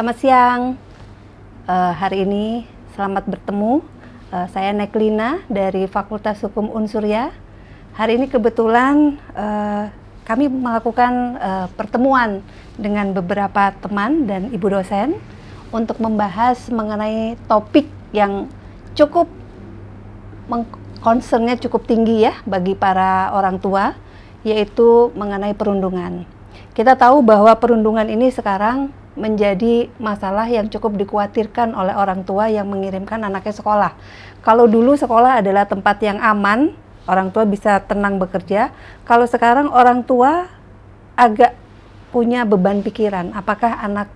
Selamat siang. Hari ini selamat bertemu. Saya Neklina dari Fakultas Hukum Unsurya. Hari ini kebetulan kami melakukan pertemuan dengan beberapa teman dan ibu dosen untuk membahas mengenai topik yang cukup concern-nya cukup tinggi ya bagi para orang tua, yaitu mengenai perundungan. Kita tahu bahwa perundungan ini sekarang menjadi masalah yang cukup dikhawatirkan oleh orang tua yang mengirimkan anaknya sekolah. Kalau dulu sekolah adalah tempat yang aman, orang tua bisa tenang bekerja. Kalau sekarang orang tua agak punya beban pikiran, apakah anak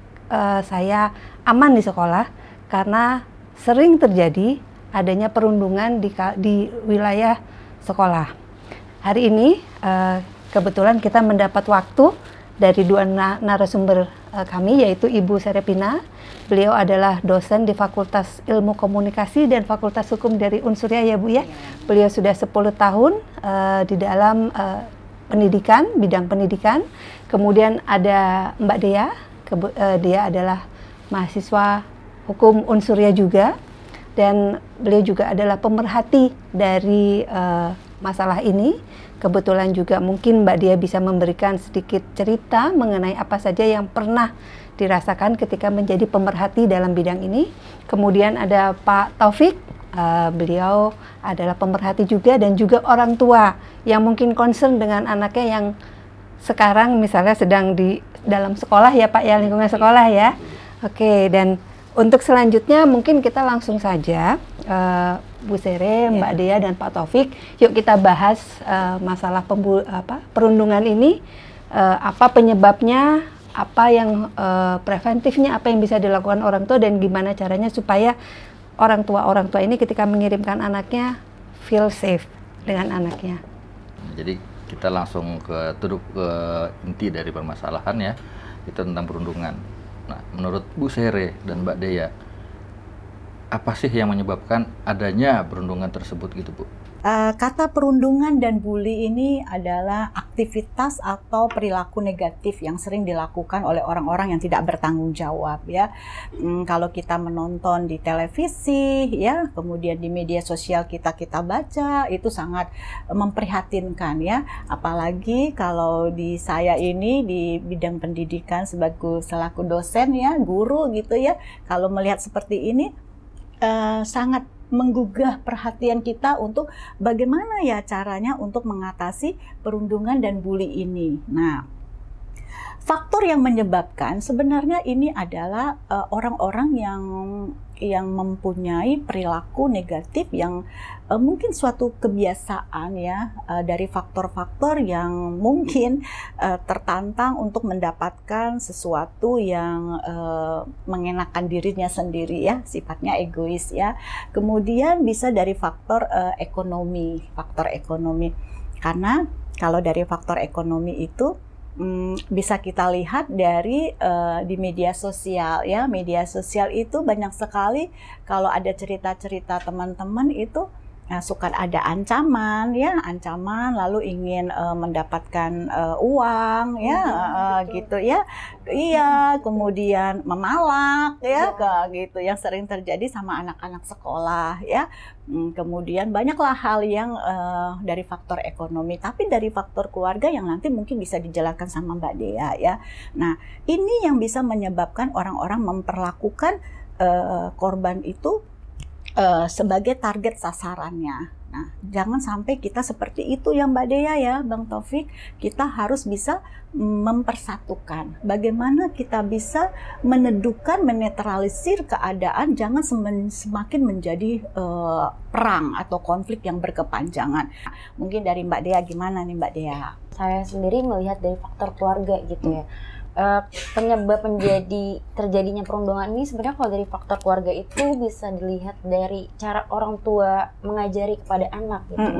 saya aman di sekolah? Karena sering terjadi adanya perundungan di wilayah sekolah. Hari ini kebetulan kita mendapat waktu dari dua narasumber kami, yaitu Ibu Serepina. Beliau adalah dosen di Fakultas Ilmu Komunikasi dan Fakultas Hukum dari Unsurya ya Bu ya. Beliau sudah 10 tahun di dalam pendidikan, bidang pendidikan. Kemudian ada Mbak Dea, dia adalah mahasiswa hukum Unsurya juga. Dan beliau juga adalah pemerhati dari masalah ini. Kebetulan juga mungkin Mbak Dia bisa memberikan sedikit cerita mengenai apa saja yang pernah dirasakan ketika menjadi pemerhati dalam bidang ini. Kemudian ada Pak Taufik, beliau adalah pemerhati juga dan juga orang tua yang mungkin concern dengan anaknya yang sekarang misalnya sedang di dalam sekolah ya Pak ya, lingkungan sekolah ya. Oke, dan untuk selanjutnya mungkin kita langsung saja Bu Sere, Mbak Dea dan Pak Taufik, yuk kita bahas masalah perundungan ini, apa penyebabnya, apa yang preventifnya, apa yang bisa dilakukan orang tua dan gimana caranya supaya orang tua ini ketika mengirimkan anaknya feel safe dengan anaknya. Jadi kita langsung ke inti dari permasalahan ya, itu tentang perundungan. Nah, menurut Bu Sere dan Mbak Dea, apa sih yang menyebabkan adanya perundungan tersebut gitu Bu? Kata perundungan dan bully ini adalah aktivitas atau perilaku negatif yang sering dilakukan oleh orang-orang yang tidak bertanggung jawab ya. Kalau kita menonton di televisi ya, kemudian di media sosial kita baca, itu sangat memprihatinkan ya. Apalagi kalau di saya ini di bidang pendidikan selaku dosen ya, guru gitu ya. Kalau melihat seperti ini sangat menggugah perhatian kita untuk bagaimana ya caranya untuk mengatasi perundungan dan bully ini. Nah, faktor yang menyebabkan sebenarnya ini adalah orang-orang yang mempunyai perilaku negatif yang mungkin suatu kebiasaan ya, dari faktor-faktor yang mungkin tertantang untuk mendapatkan sesuatu yang mengenakan dirinya sendiri ya, sifatnya egois ya. Kemudian bisa dari faktor ekonomi, karena kalau dari faktor ekonomi itu bisa kita lihat dari di media sosial ya. Media sosial itu banyak sekali kalau ada cerita-cerita teman-teman itu suka ada ancaman lalu ingin mendapatkan uang ya, gitu ya. Iya, kemudian memalak ya, gitu yang sering terjadi sama anak-anak sekolah ya. Kemudian banyaklah hal yang dari faktor ekonomi, tapi dari faktor keluarga yang nanti mungkin bisa dijelaskan sama Mbak Dea ya. Nah, ini yang bisa menyebabkan orang-orang memperlakukan korban itu sebagai target sasarannya. Nah, jangan sampai kita seperti itu ya Mbak Dea ya, Bang Taufik. Kita harus bisa mempersatukan. Bagaimana kita bisa menetralisir keadaan, jangan semakin menjadi perang atau konflik yang berkepanjangan. Mungkin dari Mbak Dea gimana nih Mbak Dea? Saya sendiri melihat dari faktor keluarga gitu ya. Penyebab terjadinya perundungan ini sebenarnya kalau dari faktor keluarga itu bisa dilihat dari cara orang tua mengajari kepada anak gitu.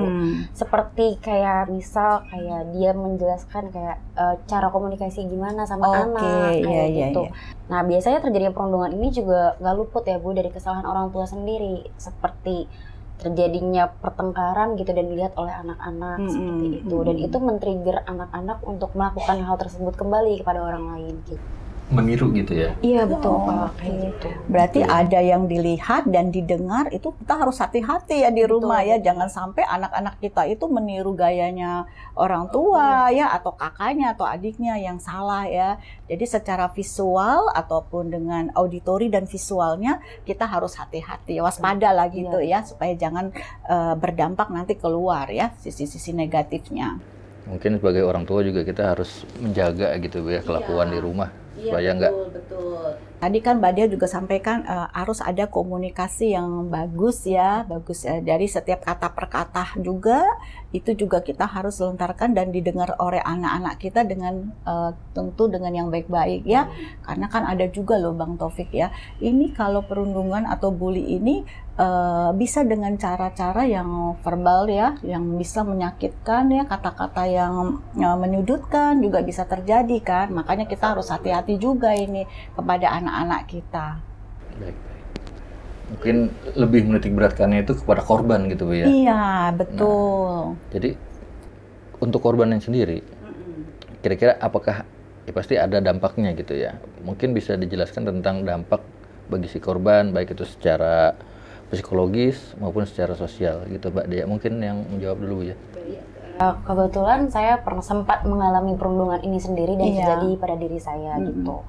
Seperti kayak misal kayak dia menjelaskan kayak cara komunikasi gimana sama anak kayak gitu. Nah, biasanya terjadinya perundungan ini juga nggak luput ya Bu dari kesalahan orang tua sendiri, seperti terjadinya pertengkaran gitu dan dilihat oleh anak-anak seperti itu, dan itu men-trigger anak-anak untuk melakukan hal tersebut kembali kepada orang lain gitu. meniru gitu ya. Iya betul Oh, Pak, kayak gitu. Berarti Betul. ada yang dilihat dan didengar, itu kita harus hati-hati ya di rumah ya. Jangan sampai anak-anak kita itu meniru gayanya orang tua ya, atau kakaknya atau adiknya yang salah ya. Jadi secara visual ataupun dengan auditori dan visualnya kita harus hati-hati, waspada lah gitu ya, supaya jangan berdampak nanti keluar ya sisi-sisi negatifnya. Mungkin sebagai orang tua juga kita harus menjaga gitu Bu ya kelakuan di rumah supaya nggak. Tadi kan Mbak Dia juga sampaikan harus ada komunikasi yang bagus ya, dari setiap kata per kata juga, itu juga kita harus lontarkan dan didengar oleh anak-anak kita dengan tentu dengan yang baik-baik ya. Karena kan ada juga loh Bang Taufik ya, ini kalau perundungan atau bully ini bisa dengan cara-cara yang verbal ya, yang bisa menyakitkan ya, kata-kata yang menyudutkan juga bisa terjadi kan. Makanya kita harus hati-hati juga ini kepada anak-anak kita. Baik. Mungkin lebih menitik beratkannya itu kepada korban gitu Bu ya. Iya, betul. Jadi untuk korban yang sendiri, kira-kira apakah ya pasti ada dampaknya gitu ya. Mungkin bisa dijelaskan tentang dampak bagi si korban, baik itu secara psikologis maupun secara sosial gitu Mbak Dea. Mungkin yang menjawab dulu ya. Kebetulan saya pernah sempat mengalami perundungan ini sendiri dan terjadi pada diri saya gitu.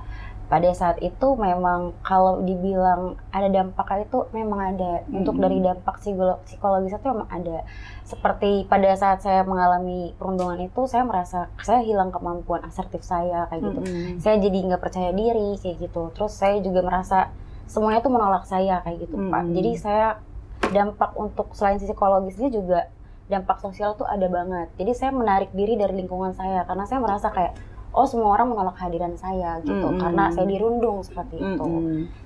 Pada saat itu memang kalau dibilang ada dampaknya itu memang ada. Untuk dari dampak psikologis itu memang ada. Seperti pada saat saya mengalami perundungan itu, saya merasa saya hilang kemampuan asertif saya kayak gitu. Saya jadi nggak percaya diri kayak gitu. Terus saya juga merasa semuanya tuh menolak saya kayak gitu Pak. Jadi saya dampak untuk selain psikologisnya juga dampak sosial tuh ada banget. Jadi saya menarik diri dari lingkungan saya karena saya merasa kayak oh semua orang menolak kehadiran saya gitu karena saya dirundung seperti itu.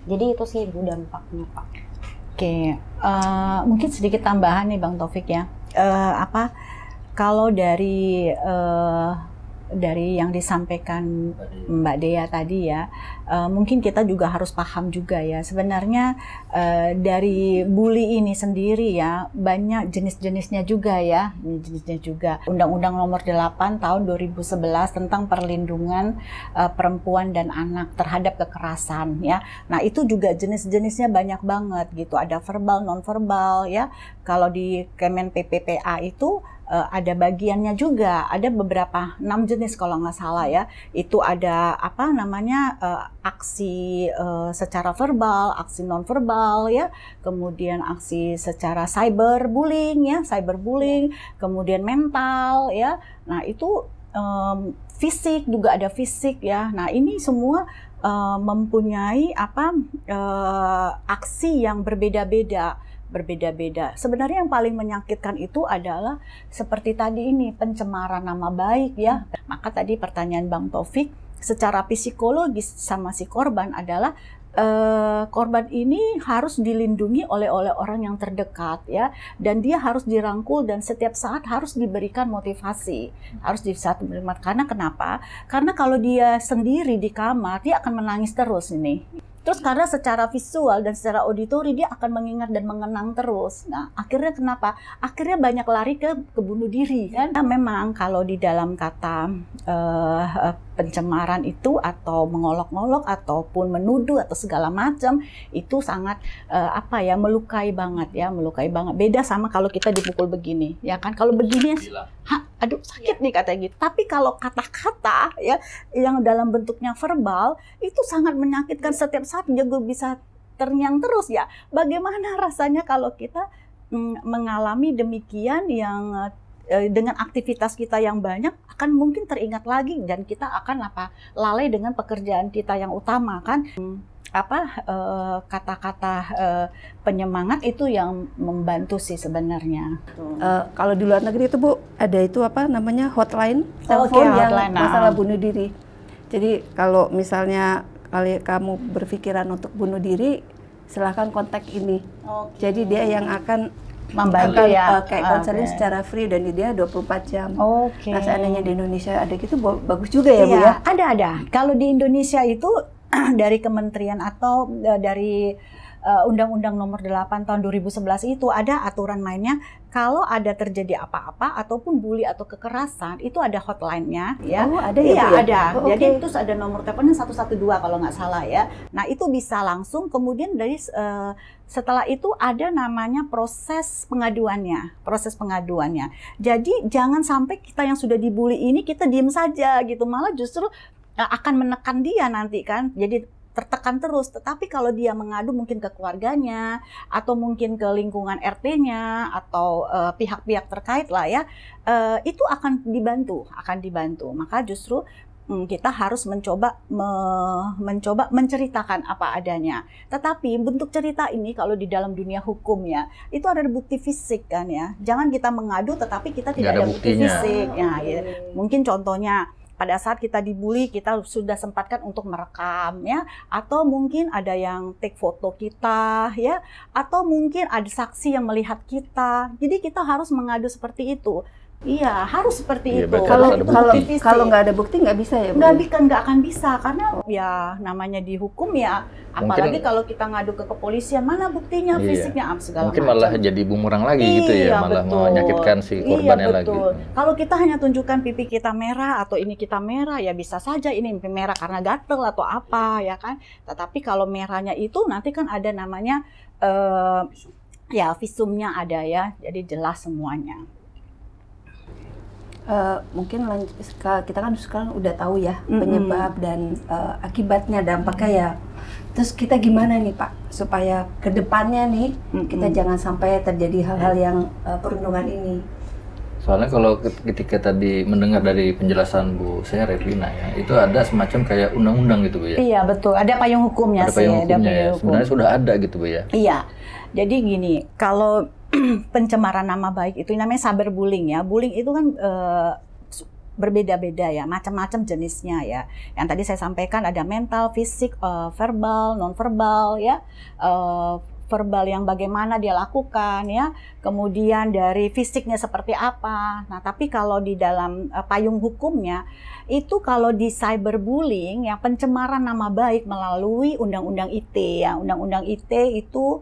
Jadi itu sih Bu dampaknya Pak. Oke, mungkin sedikit tambahan nih Bang Taufik ya. Kalau dari yang disampaikan Mbak Dea tadi ya, mungkin kita juga harus paham juga ya, sebenarnya dari bully ini sendiri ya, banyak jenis-jenisnya juga ya, Undang-Undang Nomor 8 Tahun 2011 tentang perlindungan perempuan dan anak terhadap kekerasan ya. Nah itu juga jenis-jenisnya banyak banget gitu, ada verbal, non-verbal ya. Kalau di Kemen PPPA itu ada bagiannya juga, ada beberapa 6 jenis kalau nggak salah ya. Itu ada aksi secara verbal, aksi non-verbal ya, kemudian aksi secara cyberbullying ya, kemudian mental ya. Nah itu fisik juga ada fisik ya. Nah ini semua mempunyai aksi yang berbeda-beda. Sebenarnya yang paling menyakitkan itu adalah seperti tadi ini, pencemaran nama baik ya. Maka tadi pertanyaan Bang Taufik, secara psikologis sama si korban adalah korban ini harus dilindungi oleh orang yang terdekat ya, dan dia harus dirangkul dan setiap saat harus diberikan motivasi, karena kenapa? Karena kalau dia sendiri di kamar dia akan menangis terus ini. Terus karena secara visual dan secara auditori dia akan mengingat dan mengenang terus. Nah, akhirnya kenapa? Akhirnya banyak lari ke bunuh diri kan. Nah, memang kalau di dalam kata pencemaran itu atau mengolok-olok ataupun menuduh atau segala macam itu sangat melukai banget. Beda sama kalau kita dipukul begini, ya kan? Kalau begini aduh sakit nih katanya gitu. Tapi kalau kata-kata ya yang dalam bentuknya verbal itu sangat menyakitkan, setiap saat juga bisa terngiang terus ya. Bagaimana rasanya kalau kita mengalami demikian yang dengan aktivitas kita yang banyak akan mungkin teringat lagi dan kita akan lalai dengan pekerjaan kita yang utama kan. Kata-kata penyemangat itu yang membantu sih sebenarnya. Kalau di luar negeri itu Bu, ada itu hotline, telepon yang masalah bunuh diri. Jadi kalau misalnya kamu berpikiran untuk bunuh diri, silahkan kontak ini. Jadi dia yang akan membantu ya, kayak konseling secara free dan dia 24 jam. Nah seandainya di Indonesia ada gitu, bagus juga ya Bu ya? Ada. Kalau di Indonesia itu dari kementerian atau dari Undang-Undang Nomor 8 Tahun 2011 itu ada aturan mainnya. kalau ada terjadi apa-apa ataupun bully atau kekerasan, itu ada hotline-nya ya. Oh, ada ya, Iya, Bu, ya? ada. Oh, Jadi oke. terus ada nomor teleponnya 112 kalau nggak salah ya. Nah, itu bisa langsung, kemudian dari setelah itu ada namanya proses pengaduannya. Jadi jangan sampai kita yang sudah dibully ini kita diem saja gitu, malah justru akan menekan dia nanti kan. Jadi tertekan terus, tetapi kalau dia mengadu mungkin ke keluarganya atau mungkin ke lingkungan RT-nya atau pihak-pihak terkait lah ya, itu akan dibantu. Maka justru kita harus mencoba menceritakan apa adanya. Tetapi bentuk cerita ini kalau di dalam dunia hukum ya, itu ada bukti fisik kan ya. Jangan kita mengadu tetapi kita tidak ada bukti buktinya. fisik. Ya, mungkin contohnya pada saat kita dibully, kita sudah sempatkan untuk merekam ya, atau mungkin ada yang take foto kita ya, atau mungkin ada saksi yang melihat kita. Jadi kita harus mengadu seperti itu. Iya, harus seperti Iya, itu. berarti Kalau harus ada kalau bukti. kalau nggak ada bukti nggak bisa ya, Bu? nggak akan bisa karena ya namanya dihukum ya, apalagi kalau kita ngadu ke kepolisian, mana buktinya, Iya. fisiknya segala Mungkin macam. malah jadi bumerang lagi gitu ya, Iya, malah betul. menyakitkan si korbannya Iya, lagi. betul. Kalau kita hanya tunjukkan pipi kita merah atau ini kita merah, ya bisa saja ini merah karena gatel atau apa ya kan. Tetapi kalau merahnya itu nanti kan ada namanya ya visumnya ada ya, jadi jelas semuanya. Mungkin kita kan sekarang udah tahu ya Mm-mm. penyebab dan akibatnya, dampaknya ya. Terus kita gimana nih Pak supaya kedepannya nih kita jangan sampai terjadi hal-hal yang perundungan ini. Soalnya kalau ketika tadi mendengar dari penjelasan Bu Sere Vina ya, itu ada semacam kayak undang-undang gitu Bu ya. Iya betul, ada payung hukumnya Ada sih. payung hukumnya ya. payung hukum. Sebenarnya sudah ada gitu Bu ya. Iya, jadi gini, kalau pencemaran nama baik itu namanya cyberbullying ya. Bullying itu kan berbeda-beda ya, macam-macam jenisnya ya. Yang tadi saya sampaikan ada mental, fisik, verbal, non-verbal ya. Verbal yang bagaimana dia lakukan ya, kemudian dari fisiknya seperti apa. Nah, tapi kalau di dalam payung hukumnya itu kalau di cyberbullying yang pencemaran nama baik melalui Undang-Undang ITE ya. Undang-Undang ITE itu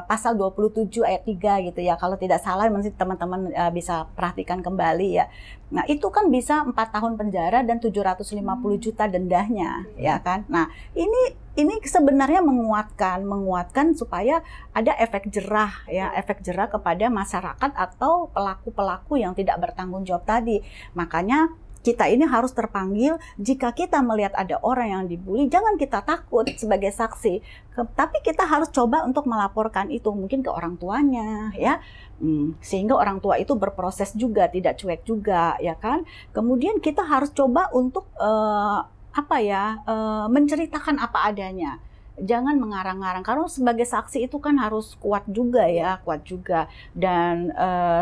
pasal 27 ayat 3 gitu ya. Kalau tidak salah mesti teman-teman bisa perhatikan kembali ya. Nah, itu kan bisa 4 tahun penjara dan 750 juta dendanya ya kan. Nah, ini sebenarnya menguatkan supaya ada efek jerah ya, efek jerah kepada masyarakat atau pelaku-pelaku yang tidak bertanggung jawab tadi. Makanya kita ini harus terpanggil jika kita melihat ada orang yang dibully, jangan kita takut sebagai saksi, tapi kita harus coba untuk melaporkan itu mungkin ke orang tuanya ya, sehingga orang tua itu berproses juga, tidak cuek juga ya kan. Kemudian kita harus coba untuk menceritakan apa adanya. Jangan mengarang-arang, karena sebagai saksi itu kan harus kuat juga dan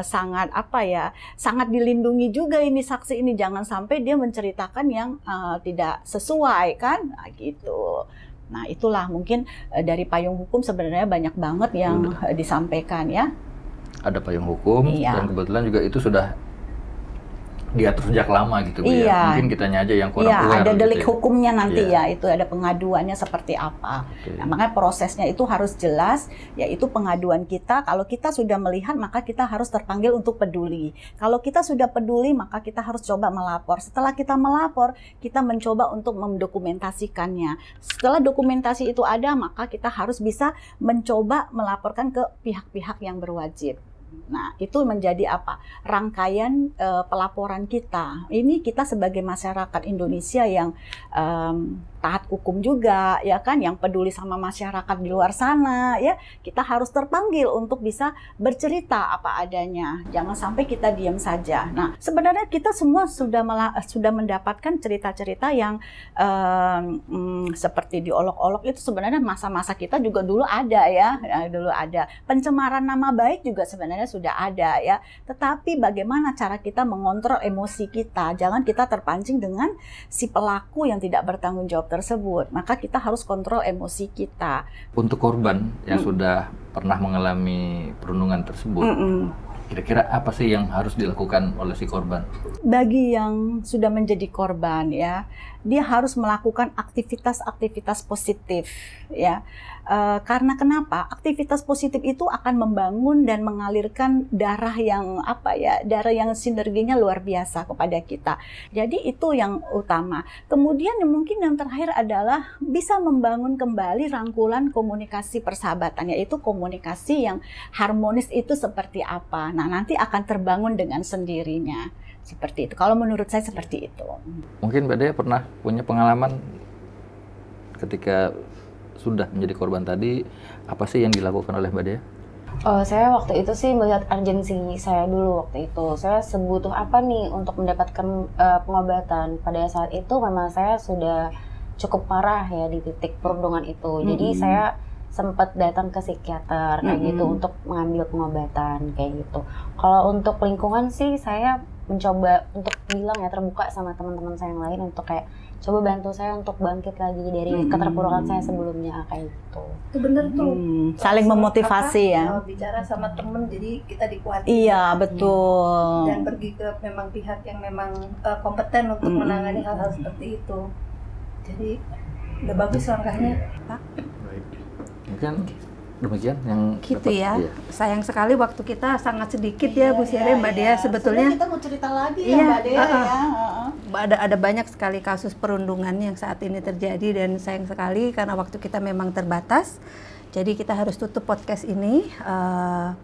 sangat dilindungi juga ini saksi ini, jangan sampai dia menceritakan yang tidak sesuai kan, gitu. Nah, itulah mungkin dari payung hukum sebenarnya banyak banget yang disampaikan ya. Ada payung hukum Iya. dan kebetulan juga itu sudah diatur sejak lama gitu Bu Iya. ya. Mungkin kitanya aja yang kurang Iya, aware ada gitu delik ya. hukumnya nanti Iya. ya, itu ada pengaduannya seperti apa. Oke. Nah, makanya prosesnya itu harus jelas, yaitu pengaduan kita. Kalau kita sudah melihat, maka kita harus terpanggil untuk peduli. Kalau kita sudah peduli, maka kita harus coba melapor. Setelah kita melapor, kita mencoba untuk mendokumentasikannya. Setelah dokumentasi itu ada, maka kita harus bisa mencoba melaporkan ke pihak-pihak yang berwajib. Nah, itu menjadi rangkaian pelaporan kita. Ini kita sebagai masyarakat Indonesia yang taat hukum juga, ya kan, yang peduli sama masyarakat di luar sana, ya, kita harus terpanggil untuk bisa bercerita apa adanya. Jangan sampai kita diam saja. Nah, sebenarnya kita semua sudah mendapatkan cerita-cerita yang seperti diolok-olok itu sebenarnya masa-masa kita juga dulu ada ya, dulu ada. Pencemaran nama baik juga sebenarnya sudah ada ya. Tetapi bagaimana cara kita mengontrol emosi kita? Jangan kita terpancing dengan si pelaku yang tidak bertanggung jawab tersebut. Maka kita harus kontrol emosi kita. Untuk korban yang sudah pernah mengalami perundungan tersebut, kira-kira apa sih yang harus dilakukan oleh si korban? Bagi yang sudah menjadi korban ya, dia harus melakukan aktivitas-aktivitas positif ya. Karena kenapa? Aktivitas positif itu akan membangun dan mengalirkan darah yang darah yang sinerginya luar biasa kepada kita. Jadi itu yang utama. Kemudian mungkin yang terakhir adalah bisa membangun kembali rangkulan komunikasi persahabatan, yaitu komunikasi yang harmonis itu seperti apa. Nah, nanti akan terbangun dengan sendirinya. Seperti itu. Kalau menurut saya seperti itu. Mungkin Mbak Dea pernah punya pengalaman ketika sudah menjadi korban tadi, apa sih yang dilakukan oleh Mbak Dea? Saya waktu itu sih melihat urgensi saya dulu waktu itu. Saya sebutuh apa nih untuk mendapatkan pengobatan. Pada saat itu memang saya sudah cukup parah ya di titik perundungan itu. Jadi saya sempat datang ke psikiater kayak gitu untuk mengambil pengobatan kayak gitu. Kalau untuk lingkungan sih saya mencoba untuk bilang ya, terbuka sama teman-teman saya yang lain untuk kayak coba bantu saya untuk bangkit lagi dari keterpurukan saya sebelumnya kayak gitu. Itu bener tuh. Saling memotivasi ya. Bicara sama temen jadi kita dikuatin. Iya, betul. Dan pergi ke memang pihak yang memang kompeten untuk menangani hal-hal seperti itu. Jadi udah bagus langkahnya, Pak. Mungkin demikian yang Gitu dapat- ya. iya. Sayang sekali waktu kita sangat sedikit ya Bu Sire, Mbak Dea. Sebetulnya kita mau cerita lagi Iya, ya Mbak Dea ya. ada banyak sekali kasus perundungan yang saat ini terjadi dan sayang sekali karena waktu kita memang terbatas. Jadi kita harus tutup podcast ini.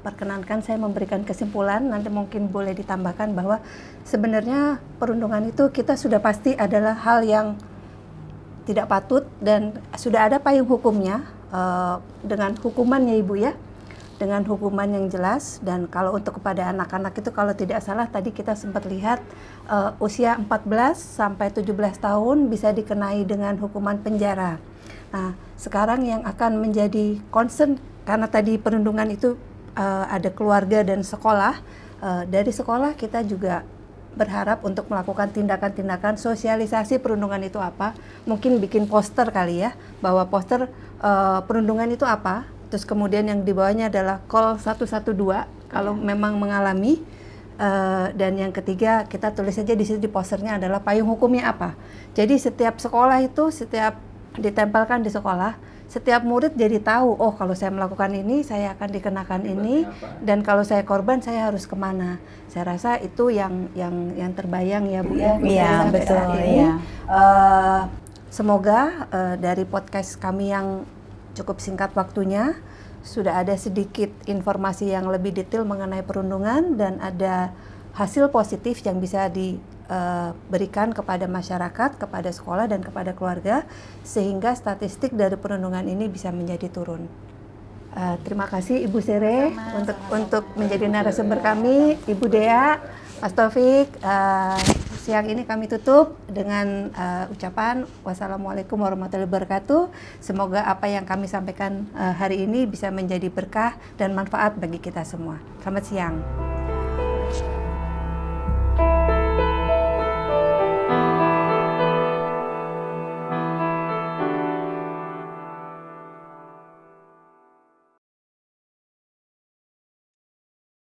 Perkenankan saya memberikan kesimpulan, nanti mungkin boleh ditambahkan bahwa sebenarnya perundungan itu kita sudah pasti adalah hal yang tidak patut dan sudah ada payung hukumnya dengan hukumannya Ibu ya, dengan hukuman yang jelas. Dan kalau untuk kepada anak-anak itu kalau tidak salah tadi kita sempat lihat usia 14 sampai 17 tahun bisa dikenai dengan hukuman penjara. Nah, sekarang yang akan menjadi concern karena tadi perundungan itu ada keluarga dan sekolah. Dari sekolah kita juga berharap untuk melakukan tindakan-tindakan sosialisasi perundungan itu apa. Mungkin bikin poster kali ya, bahwa poster perundungan itu apa. Terus kemudian yang di bawahnya adalah call 112 kalau memang mengalami. Dan yang ketiga kita tulis saja di situ di posternya adalah payung hukumnya apa. Jadi setiap sekolah itu setiap ditempelkan di sekolah, setiap murid jadi tahu, oh kalau saya melakukan ini saya akan dikenakan ini, dan kalau saya korban saya harus kemana. Saya rasa itu yang terbayang ya Bu ya. Iya, Sampai betul, saat ini. iya. Semoga dari podcast kami yang cukup singkat waktunya sudah ada sedikit informasi yang lebih detail mengenai perundungan dan ada hasil positif yang bisa diberikan kepada masyarakat, kepada sekolah dan kepada keluarga sehingga statistik dari perundungan ini bisa menjadi turun. Terima kasih Ibu Sire untuk menjadi narasumber kami, Ibu Dea, Mas Taufik. Siang ini kami tutup dengan ucapan wassalamualaikum warahmatullahi wabarakatuh. Semoga apa yang kami sampaikan hari ini bisa menjadi berkah dan manfaat bagi kita semua. Selamat siang.